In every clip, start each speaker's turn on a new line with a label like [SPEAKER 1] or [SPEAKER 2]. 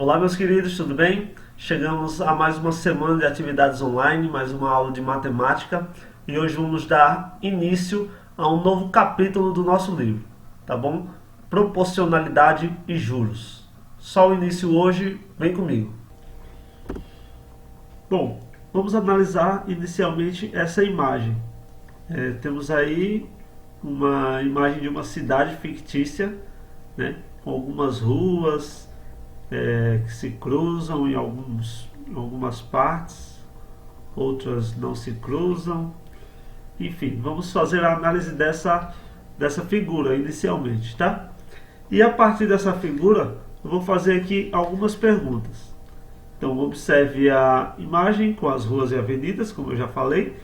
[SPEAKER 1] Olá meus queridos, tudo bem? Chegamos a mais uma semana de atividades online, mais uma aula de matemática e hoje vamos dar início a um novo capítulo do nosso livro, tá bom? Proporcionalidade e juros. Só o início hoje, vem comigo. Bom, vamos analisar inicialmente essa imagem. Temos aí uma imagem de uma cidade fictícia, né, com algumas ruas que se cruzam em algumas partes, outras não se cruzam. Enfim, vamos fazer a análise dessa figura inicialmente, tá? E a partir dessa figura, eu vou fazer aqui algumas perguntas. Então, observe a imagem com as ruas e avenidas, como eu já falei.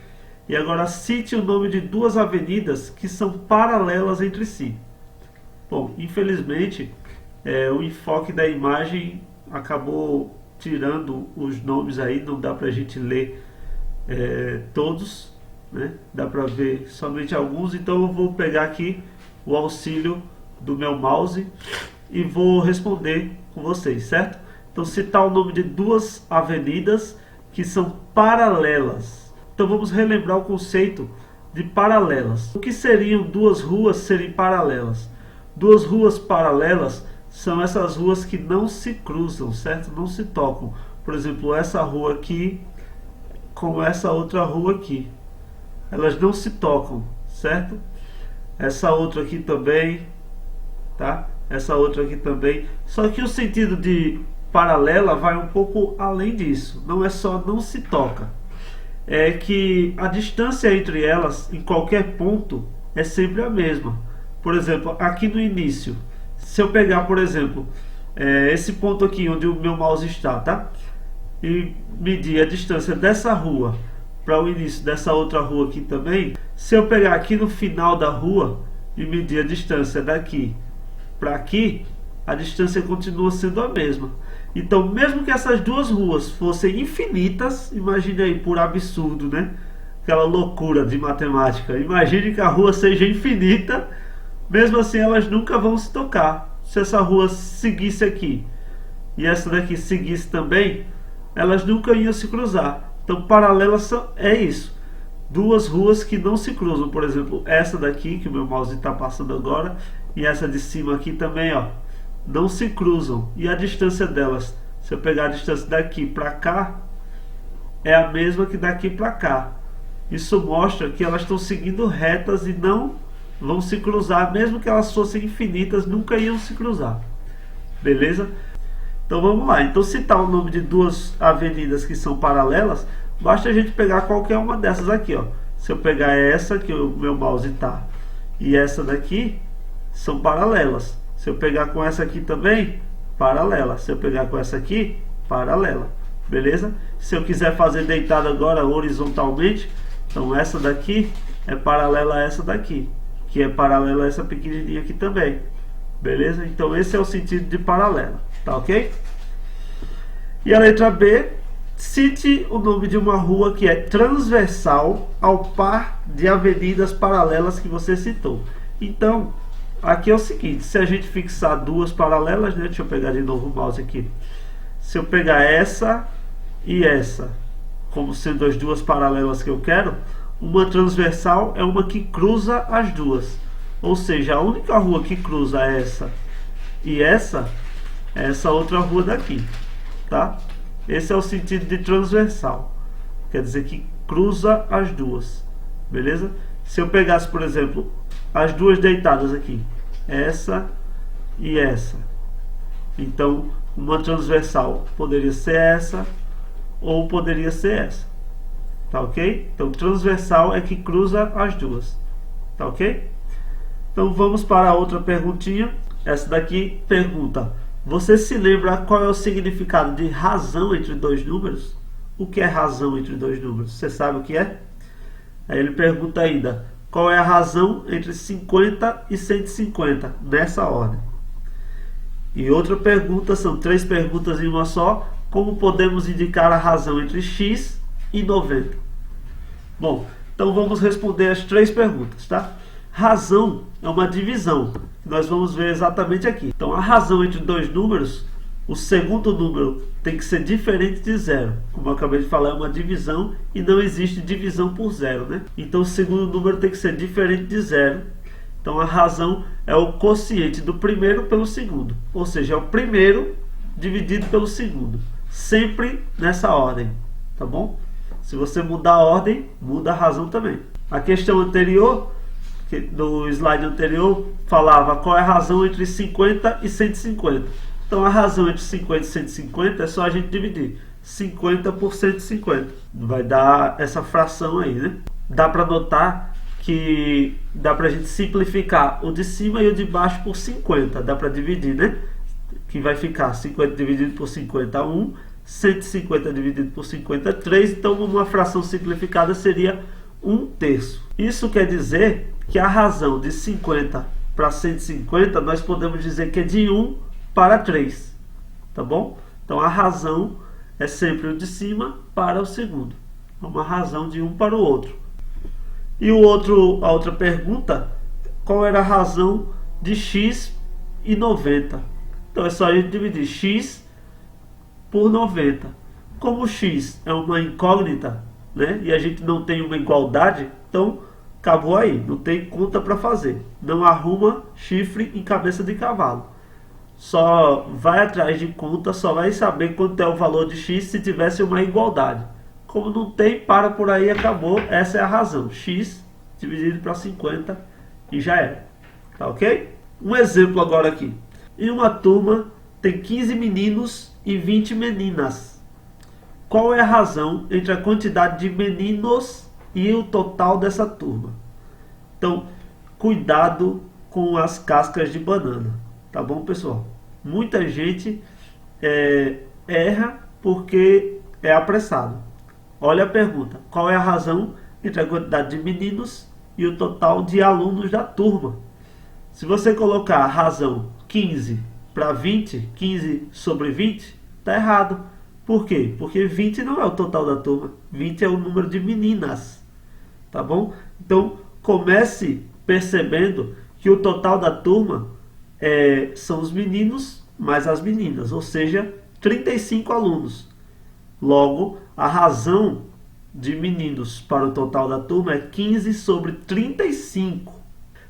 [SPEAKER 1] E agora cite o nome de duas avenidas que são paralelas entre si. Bom, infelizmente, o enfoque da imagem acabou tirando os nomes aí, não dá para a gente ler todos, né? Dá para ver somente alguns, então eu vou pegar aqui o auxílio do meu mouse e vou responder com vocês, certo? Então, citar o nome de duas avenidas que são paralelas. Então vamos relembrar o conceito de paralelas. O que seriam duas ruas serem paralelas? Duas ruas paralelas são essas ruas que não se cruzam, certo? Não se tocam. Por exemplo, essa rua aqui com essa outra rua aqui. Elas não se tocam, certo? Essa outra aqui também, tá? Essa outra aqui também. Só que o sentido de paralela vai um pouco além disso. Não é só não se toca. É que a distância entre elas, em qualquer ponto, é sempre a mesma. Por exemplo, aqui no início, se eu pegar, por exemplo, esse ponto aqui onde o meu mouse está, tá? E medir a distância dessa rua para o início dessa outra rua aqui também, se eu pegar aqui no final da rua e medir a distância daqui para aqui, a distância continua sendo a mesma. Então, mesmo que essas duas ruas fossem infinitas, imagine aí, por absurdo, né? Aquela loucura de matemática. Imagine que a rua seja infinita, mesmo assim elas nunca vão se tocar. Se essa rua seguisse aqui e essa daqui seguisse também, elas nunca iam se cruzar. Então, paralelas é isso. Duas ruas que não se cruzam. Por exemplo, essa daqui, que o meu mouse está passando agora, e essa de cima aqui também, ó, não se cruzam. E a distância delas, se eu pegar a distância daqui para cá, é a mesma que daqui para cá. Isso mostra que elas estão seguindo retas e não vão se cruzar. Mesmo que elas fossem infinitas, nunca iam se cruzar. Beleza? Então vamos lá. Então, citar o nome de duas avenidas que são paralelas, basta a gente pegar qualquer uma dessas aqui, ó. Se eu pegar essa que o meu mouse está e essa daqui, são paralelas. Se eu pegar com essa aqui também, paralela. Se eu pegar com essa aqui, paralela. Beleza? Se eu quiser fazer deitado agora horizontalmente, então essa daqui é paralela a essa daqui, que é paralela a essa pequenininha aqui também. Beleza? Então esse é o sentido de paralela. Tá ok? E a letra B, cite o nome de uma rua que é transversal ao par de avenidas paralelas que você citou. Então, aqui é o seguinte, se a gente fixar duas paralelas, né? Deixa eu pegar de novo o mouse aqui. Se eu pegar essa e essa como sendo as duas paralelas que eu quero, uma transversal é uma que cruza as duas. Ou seja, a única rua que cruza essa e essa é essa outra rua daqui, tá? Esse é o sentido de transversal. Quer dizer que cruza as duas. Beleza? Se eu pegasse, por exemplo, as duas deitadas aqui, essa e essa, então uma transversal poderia ser essa ou poderia ser essa, tá ok? Então transversal é que cruza as duas, tá ok? Então vamos para a outra perguntinha. Essa daqui pergunta: você se lembra qual é o significado de razão entre dois números? O que é razão entre dois números? Você sabe o que é? Aí ele pergunta ainda: qual é a razão entre 50 e 150, nessa ordem? E outra pergunta, são três perguntas em uma só: como podemos indicar a razão entre x e 90? Bom, então vamos responder as três perguntas, tá? Razão é uma divisão, que nós vamos ver exatamente aqui. Então a razão entre dois números o segundo número tem que ser diferente de zero. Como eu acabei de falar, é uma divisão e não existe divisão por zero, né? Então o segundo número tem que ser diferente de zero. Então a razão é o quociente do primeiro pelo segundo. Ou seja, é o primeiro dividido pelo segundo. Sempre nessa ordem, tá bom? Se você mudar a ordem, muda a razão também. A questão anterior, do slide anterior, falava qual é a razão entre 50 e 150. Então a razão entre 50 e 150 é só a gente dividir 50 por 150. Vai dar essa fração aí, né? Dá para notar que dá para a gente simplificar o de cima e o de baixo por 50. Dá para dividir, né? Que vai ficar 50 dividido por 50, 1. 150 dividido por 50, 3. Então uma fração simplificada seria 1/3. Isso quer dizer que a razão de 50 para 150, nós podemos dizer que é de 1 para 3, tá bom? Então a razão é sempre o de cima para o segundo. É uma razão de um para o outro. E a outra pergunta, qual era a razão de x e 90? Então é só a gente dividir x por 90. Como x é uma incógnita, né? E a gente não tem uma igualdade, então acabou aí, não tem conta para fazer. Não arruma chifre em cabeça de cavalo. Só vai atrás de conta, só vai saber quanto é o valor de x se tivesse uma igualdade. Como não tem, para por aí, acabou. Essa é a razão. X dividido para 50 e já era. Tá ok? Um exemplo agora aqui. Em uma turma tem 15 meninos e 20 meninas. Qual é a razão entre a quantidade de meninos e o total dessa turma? Então, cuidado com as cascas de banana. Tá bom, pessoal? Muita gente erra porque é apressado. Olha a pergunta. Qual é a razão entre a quantidade de meninos e o total de alunos da turma? Se você colocar a razão 15 para 20, 15 sobre 20, está errado. Por quê? Porque 20 não é o total da turma. 20 é o número de meninas. Tá bom? Então, comece percebendo que o total da turma são os meninos mais as meninas, ou seja, 35 alunos. Logo, a razão de meninos para o total da turma é 15 sobre 35.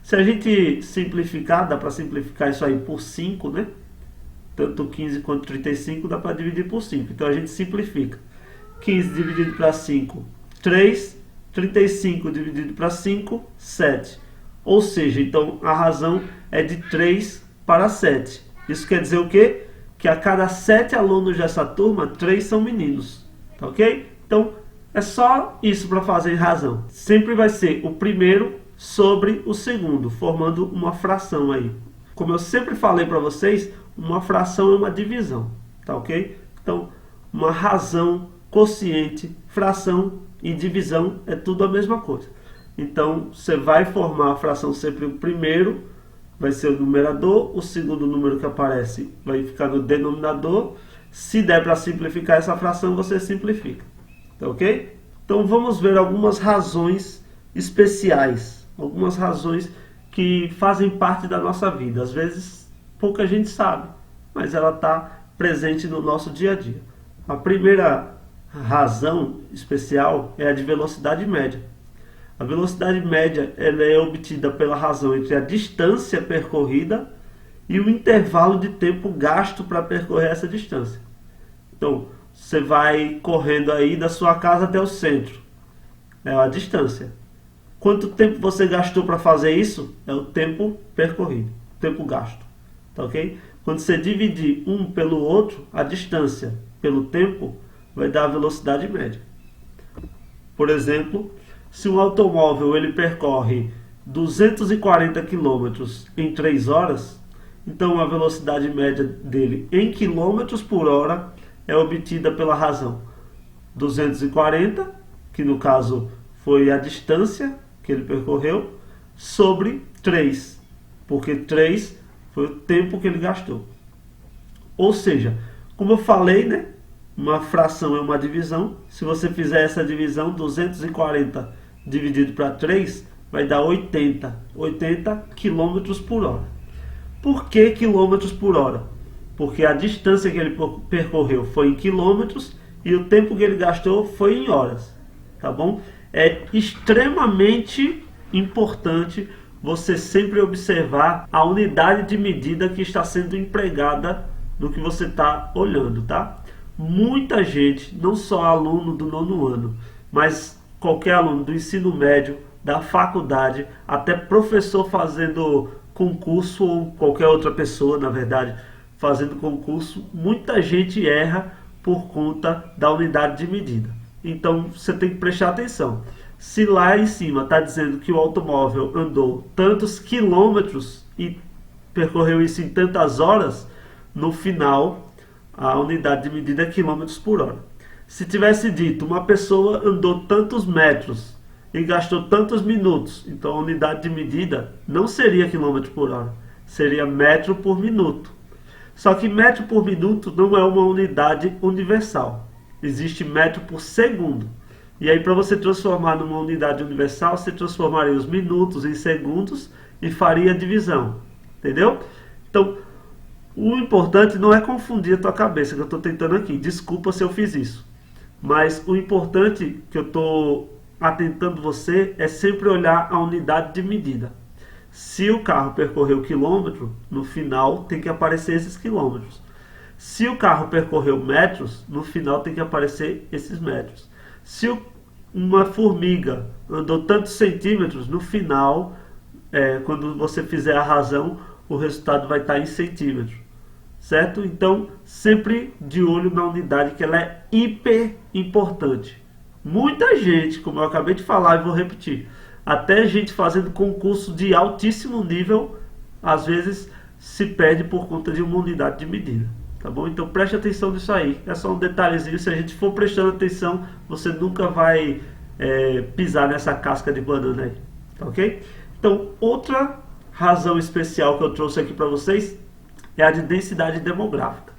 [SPEAKER 1] Se a gente simplificar, dá para simplificar isso aí por 5, né? Tanto 15 quanto 35 dá para dividir por 5. Então a gente simplifica. 15 dividido para 5, 3. 35 dividido para 5, 7. Ou seja, então a razão é de 3 para 7. Isso quer dizer o quê? Que a cada 7 alunos dessa turma, 3 são meninos. Tá ok? Então, é só isso para fazer em razão. Sempre vai ser o primeiro sobre o segundo, formando uma fração aí. Como eu sempre falei para vocês, uma fração é uma divisão. Tá ok? Então, uma razão, quociente, fração e divisão é tudo a mesma coisa. Então, você vai formar a fração sempre o primeiro, vai ser o numerador, o segundo número que aparece vai ficar no denominador. Se der para simplificar essa fração, você simplifica. Tá ok? Então, vamos ver algumas razões especiais, algumas razões que fazem parte da nossa vida. Às vezes, pouca gente sabe, mas ela está presente no nosso dia a dia. A primeira razão especial é a de velocidade média. A velocidade média ela é obtida pela razão entre a distância percorrida e o intervalo de tempo gasto para percorrer essa distância. Então, você vai correndo aí da sua casa até o centro. É a distância. Quanto tempo você gastou para fazer isso? É o tempo percorrido, tempo gasto. Tá ok? Quando você dividir um pelo outro, a distância pelo tempo vai dar a velocidade média. Por exemplo, se um automóvel ele percorre 240 km em 3 horas, então a velocidade média dele em quilômetros por hora é obtida pela razão 240, que no caso foi a distância que ele percorreu, sobre 3, porque 3 foi o tempo que ele gastou. Ou seja, como eu falei, né? Uma fração é uma divisão. Se você fizer essa divisão, 240 dividido para 3, vai dar 80 km por hora. Por que quilômetros por hora? porque a distância que ele percorreu foi em quilômetros e o tempo que ele gastou foi em horas, tá bom? É extremamente importante você sempre observar a unidade de medida que está sendo empregada no que você está olhando, tá? Muita gente, não só aluno do 9º ano, mas qualquer aluno do ensino médio, da faculdade, até professor fazendo concurso ou qualquer outra pessoa, na verdade, fazendo concurso, muita gente erra por conta da unidade de medida. Então você tem que prestar atenção. Se lá em cima está dizendo que o automóvel andou tantos quilômetros e percorreu isso em tantas horas, no final a unidade de medida é quilômetros por hora. Se tivesse dito uma pessoa andou tantos metros e gastou tantos minutos, então a unidade de medida não seria quilômetro por hora, seria metro por minuto. Só que metro por minuto não é uma unidade universal. Existe metro por segundo. E aí, para você transformar numa unidade universal, você transformaria os minutos em segundos e faria a divisão. Entendeu? Então, o importante não é confundir a tua cabeça, que eu estou tentando aqui. Desculpa se eu fiz isso. Mas o importante que eu estou atentando você é sempre olhar a unidade de medida. Se o carro percorreu quilômetro, no final tem que aparecer esses quilômetros. Se o carro percorreu metros, no final tem que aparecer esses metros. Se uma formiga andou tantos centímetros, no final, quando você fizer a razão, o resultado vai estar em centímetros. Certo? Então, sempre de olho na unidade, que ela é hiper importante. Muita gente, como eu acabei de falar e vou repetir, até gente fazendo concurso de altíssimo nível, às vezes se perde por conta de uma unidade de medida. Tá bom? Então preste atenção nisso aí. É só um detalhezinho. Se a gente for prestando atenção, você nunca vai pisar nessa casca de banana aí. Tá ok? Então, outra razão especial que eu trouxe aqui para vocês é a de densidade demográfica.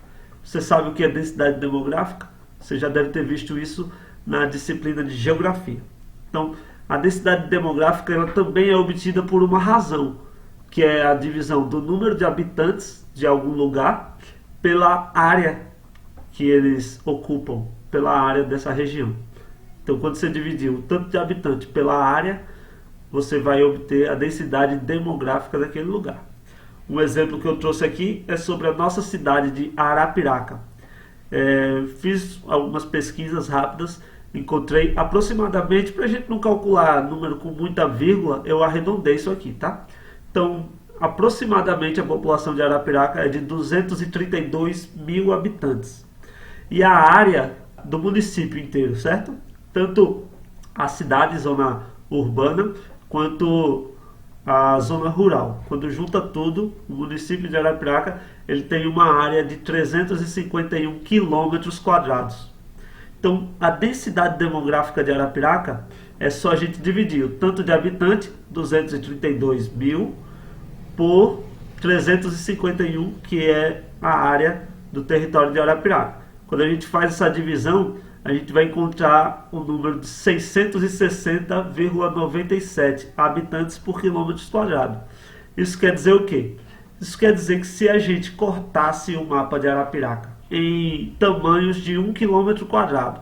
[SPEAKER 1] Você sabe o que é densidade demográfica? Você já deve ter visto isso na disciplina de geografia. Então, a densidade demográfica ela também é obtida por uma razão, que é a divisão do número de habitantes de algum lugar pela área que eles ocupam, pela área dessa região. Então, quando você dividir o tanto de habitantes pela área, você vai obter a densidade demográfica daquele lugar. Um exemplo que eu trouxe aqui é sobre a nossa cidade de Arapiraca. Fiz algumas pesquisas rápidas, encontrei aproximadamente, para a gente não calcular número com muita vírgula, eu arredondei isso aqui, tá? Então, aproximadamente a população de Arapiraca é de 232 mil habitantes. E a área do município inteiro, certo? Tanto a cidade, zona urbana, quanto a zona rural. Quando junta tudo, o município de Arapiraca ele tem uma área de 351 quilômetros quadrados. Então, a densidade demográfica de Arapiraca é só a gente dividir o tanto de habitante, 232 mil, por 351, que é a área do território de Arapiraca. Quando a gente faz essa divisão, a gente vai encontrar o número de 660,97 habitantes por quilômetro quadrado. Isso quer dizer o quê? Isso quer dizer que se a gente cortasse o mapa de Arapiraca em tamanhos de 1 km quadrado,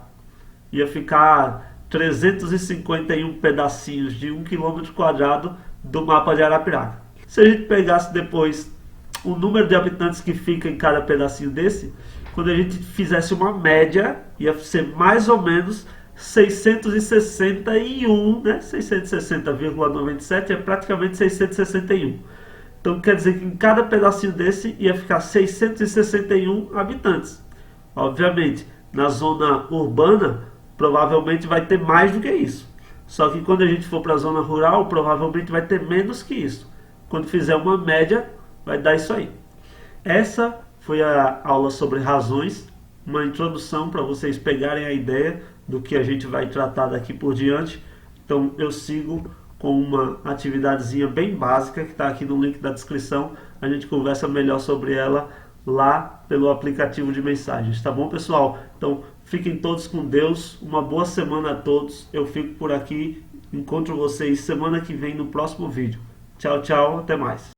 [SPEAKER 1] ia ficar 351 pedacinhos de 1 km quadrado do mapa de Arapiraca. Se a gente pegasse depois o número de habitantes que fica em cada pedacinho desse, quando a gente fizesse uma média, ia ser mais ou menos 661, né? 660,97 é praticamente 661. Então quer dizer que em cada pedacinho desse ia ficar 661 habitantes. Obviamente, na zona urbana, provavelmente vai ter mais do que isso. Só que quando a gente for para a zona rural, provavelmente vai ter menos que isso. Quando fizer uma média, vai dar isso aí. Essa foi a aula sobre razões, uma introdução para vocês pegarem a ideia do que a gente vai tratar daqui por diante. Então eu sigo com uma atividadezinha bem básica que está aqui no link da descrição. A gente conversa melhor sobre ela lá pelo aplicativo de mensagens, tá bom, pessoal? Então fiquem todos com Deus, uma boa semana a todos. Eu fico por aqui, encontro vocês semana que vem no próximo vídeo. Tchau, tchau, até mais.